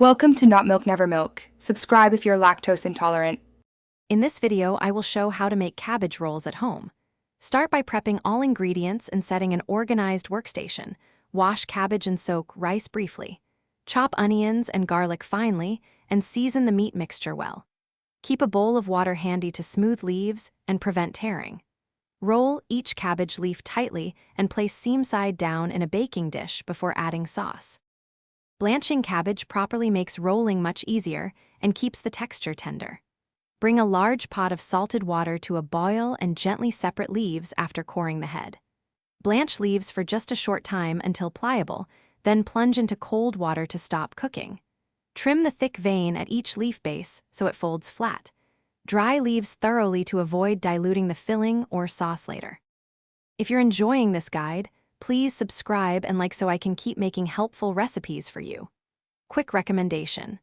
Welcome to Not Milk Never Milk. Subscribe if you're lactose intolerant. In this video, I will show how to make cabbage rolls at home. Start by prepping all ingredients and setting an organized workstation. Wash cabbage and soak rice briefly. Chop onions and garlic finely and season the meat mixture well. Keep a bowl of water handy to smooth leaves and prevent tearing. Roll each cabbage leaf tightly and place seam side down in a baking dish before adding sauce. Blanching cabbage properly makes rolling much easier and keeps the texture tender. Bring a large pot of salted water to a boil and gently separate leaves after coring the head. Blanch leaves for just a short time until pliable, then plunge into cold water to stop cooking. Trim the thick vein at each leaf base so it folds flat. Dry leaves thoroughly to avoid diluting the filling or sauce later. If you're enjoying this guide, please subscribe and like so I can keep making helpful recipes for you. Quick recommendation.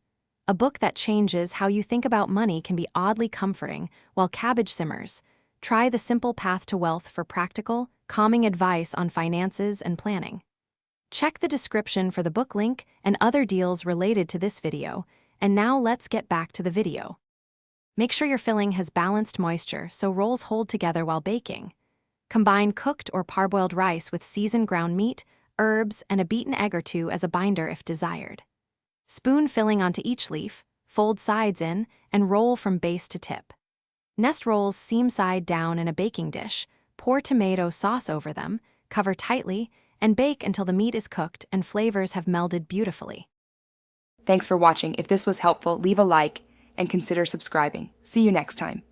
A book that changes how you think about money can be oddly comforting while cabbage simmers. Try The Simple Path to Wealth for practical, calming advice on finances and planning. Check the description for the book link and other deals related to this video, and now let's get back to the video. Make sure your filling has balanced moisture so rolls hold together while baking. Combine cooked or parboiled rice with seasoned ground meat, herbs, and a beaten egg or two as a binder if desired. Spoon filling onto each leaf, fold sides in, and roll from base to tip. Nest rolls seam side down in a baking dish, pour tomato sauce over them, cover tightly, and bake until the meat is cooked and flavors have melded beautifully. Thanks for watching. If this was helpful, leave a like and consider subscribing. See you next time.